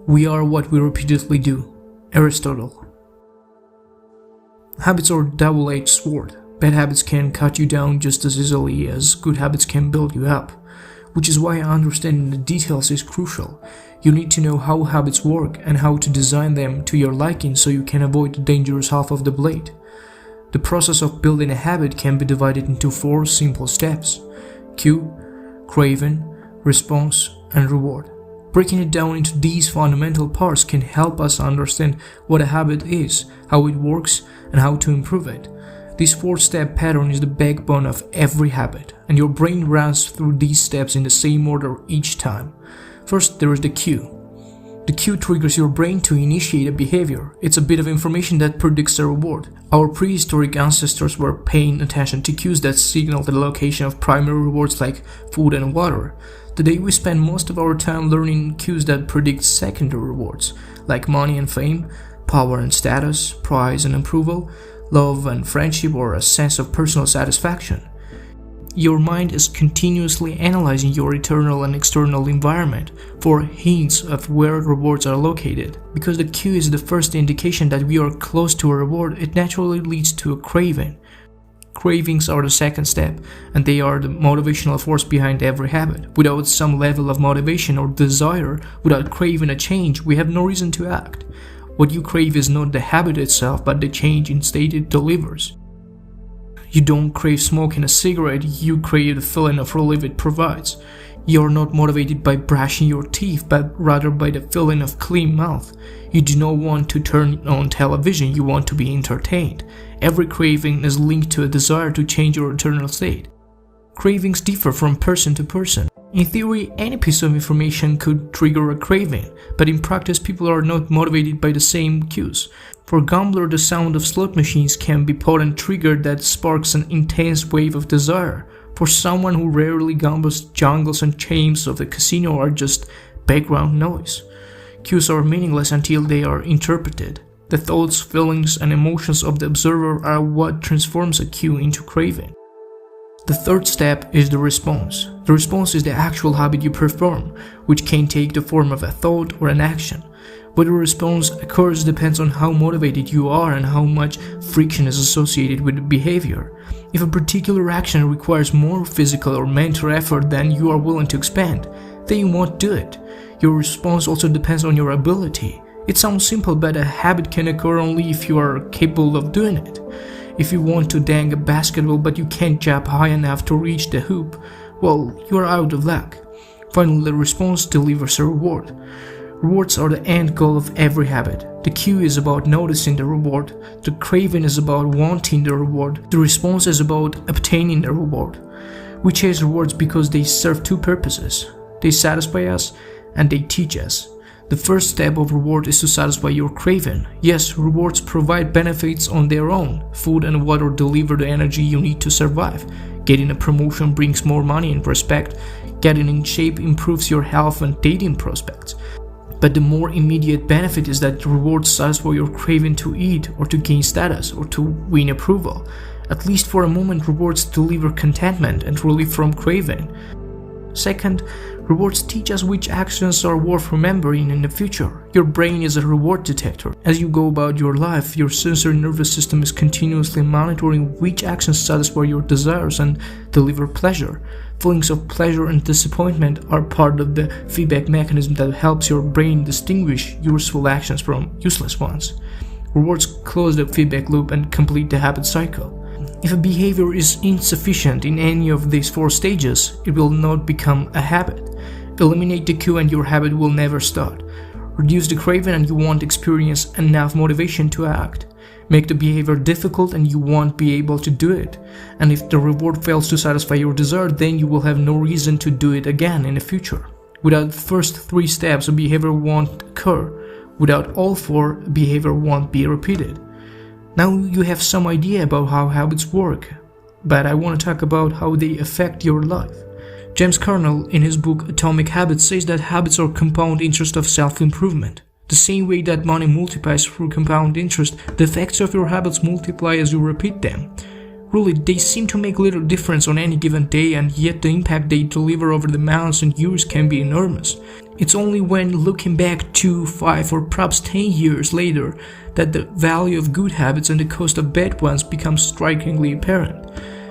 We are what we repeatedly do. Aristotle. Habits are a double-edged sword. Bad habits can cut you down just as easily as good habits can build you up, which is why understanding the details is crucial. You need to know how habits work and how to design them to your liking so you can avoid the dangerous half of the blade. The process of building a habit can be divided into 4 simple steps: cue, craving, response, and reward. Breaking it down into these fundamental parts can help us understand what a habit is, how it works, and how to improve it. This 4-step pattern is the backbone of every habit, and your brain runs through these steps in the same order each time. First, there is the cue. The cue triggers your brain to initiate a behavior. It's a bit of information that predicts a reward. Our prehistoric ancestors were paying attention to cues that signal the location of primary rewards like food and water. Today we spend most of our time learning cues that predict secondary rewards, like money and fame, power and status, prize and approval, love and friendship, or a sense of personal satisfaction. Your mind is continuously analyzing your internal and external environment for hints of where rewards are located. Because the cue is the first indication that we are close to a reward, it naturally leads to a craving. Cravings are the second step, and they are the motivational force behind every habit. Without some level of motivation or desire, without craving a change, we have no reason to act. What you crave is not the habit itself, but the change instead it delivers. You don't crave smoking a cigarette, you crave the feeling of relief it provides. You are not motivated by brushing your teeth, but rather by the feeling of clean mouth. You do not want to turn on television, you want to be entertained. Every craving is linked to a desire to change your internal state. Cravings differ from person to person. In theory, any piece of information could trigger a craving, but in practice people are not motivated by the same cues. For a gambler, the sound of slot machines can be a potent trigger that sparks an intense wave of desire. For someone who rarely gambles, jungles and chambers of the casino are just background noise. Cues are meaningless until they are interpreted. The thoughts, feelings, and emotions of the observer are what transforms a cue into craving. The third step is the response. The response is the actual habit you perform, which can take the form of a thought or an action. Whether a response occurs depends on how motivated you are and how much friction is associated with the behavior. If a particular action requires more physical or mental effort than you are willing to expend, then you won't do it. Your response also depends on your ability. It sounds simple, but a habit can occur only if you are capable of doing it. If you want to dunk a basketball but you can't jump high enough to reach the hoop, well, you are out of luck. Finally, the response delivers a reward. Rewards are the end goal of every habit. The cue is about noticing the reward. The craving is about wanting the reward. The response is about obtaining the reward. We chase rewards because they serve 2 purposes. They satisfy us and they teach us. The first step of reward is to satisfy your craving. Yes, rewards provide benefits on their own. Food and water deliver the energy you need to survive. Getting a promotion brings more money and respect. Getting in shape improves your health and dating prospects. But the more immediate benefit is that rewards satisfy your craving to eat or to gain status or to win approval. At least for a moment, rewards deliver contentment and relief from craving. Second, rewards teach us which actions are worth remembering in the future. Your brain is a reward detector. As you go about your life, your sensory nervous system is continuously monitoring which actions satisfy your desires and deliver pleasure. Feelings of pleasure and disappointment are part of the feedback mechanism that helps your brain distinguish useful actions from useless ones. Rewards close the feedback loop and complete the habit cycle. If a behavior is insufficient in any of these 4 stages, it will not become a habit. Eliminate the cue and your habit will never start. Reduce the craving and you won't experience enough motivation to act. Make the behavior difficult and you won't be able to do it. And if the reward fails to satisfy your desire, then you will have no reason to do it again in the future. Without the first 3 steps, a behavior won't occur. Without all 4, a behavior won't be repeated. Now you have some idea about how habits work, but I want to talk about how they affect your life. James Carnell, in his book Atomic Habits, says that habits are compound interest of self-improvement. The same way that money multiplies through compound interest, the effects of your habits multiply as you repeat them. Really, they seem to make little difference on any given day, and yet the impact they deliver over the months and years can be enormous. It's only when looking back 2, 5, or perhaps 10 years later that the value of good habits and the cost of bad ones becomes strikingly apparent.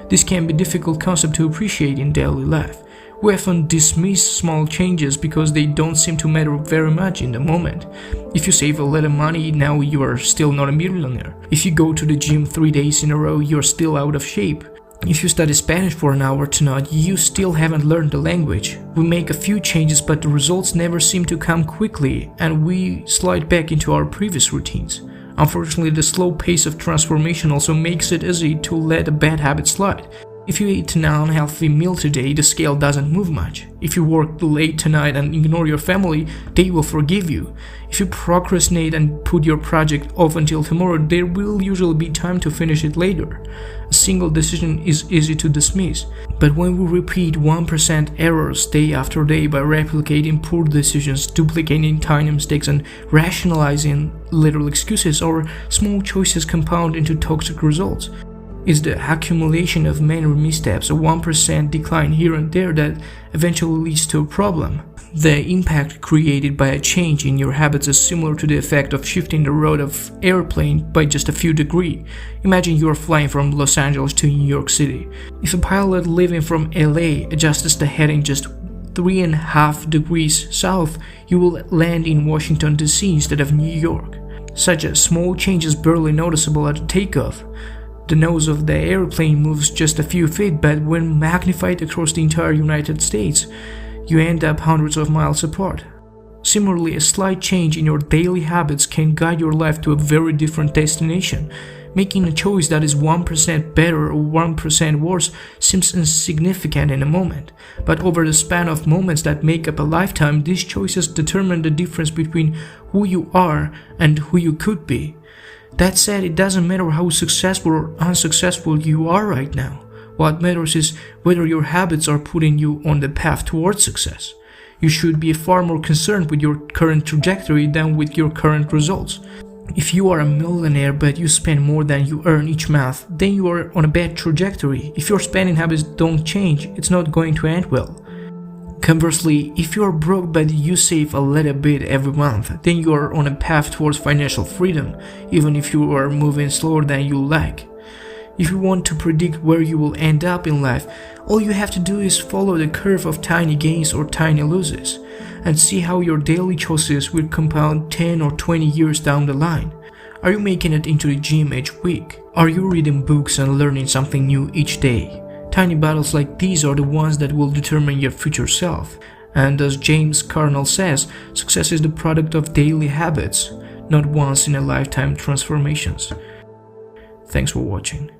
This can be a difficult concept to appreciate in daily life. We often dismiss small changes because they don't seem to matter very much in the moment. If you save a little money now, you are still not a millionaire. If you go to the gym 3 days in a row, you are still out of shape. If you study Spanish for an hour tonight, you still haven't learned the language. We make a few changes, but the results never seem to come quickly, and we slide back into our previous routines. Unfortunately, the slow pace of transformation also makes it easy to let a bad habit slide. If you eat an unhealthy meal today, the scale doesn't move much. If you work late tonight and ignore your family, they will forgive you. If you procrastinate and put your project off until tomorrow, there will usually be time to finish it later. A single decision is easy to dismiss, but when we repeat 1% errors day after day by replicating poor decisions, duplicating tiny mistakes, and rationalizing little excuses, our small choices compound into toxic results. It's the accumulation of many missteps, a 1% decline here and there, that eventually leads to a problem. The impact created by a change in your habits is similar to the effect of shifting the road of airplane by just a few degrees. Imagine you are flying from Los Angeles to New York City. If a pilot living from LA adjusts the heading just 3.5 degrees south, you will land in Washington DC instead of New York. Such a small change is barely noticeable at takeoff. The nose of the airplane moves just a few feet, but when magnified across the entire United States, you end up hundreds of miles apart. Similarly, a slight change in your daily habits can guide your life to a very different destination. Making a choice that is 1% better or 1% worse seems insignificant in a moment, but over the span of moments that make up a lifetime, these choices determine the difference between who you are and who you could be. That said, it doesn't matter how successful or unsuccessful you are right now. What matters is whether your habits are putting you on the path towards success. You should be far more concerned with your current trajectory than with your current results. If you are a millionaire but you spend more than you earn each month, then you are on a bad trajectory. If your spending habits don't change, it's not going to end well. Conversely, if you are broke but you save a little bit every month, then you are on a path towards financial freedom, even if you are moving slower than you like. If you want to predict where you will end up in life, all you have to do is follow the curve of tiny gains or tiny losses, and see how your daily choices will compound 10 or 20 years down the line. Are you making it into the gym each week? Are you reading books and learning something new each day? Tiny battles like these are the ones that will determine your future self. And as James Carnell says, success is the product of daily habits, not once in a lifetime transformations. Thanks for watching.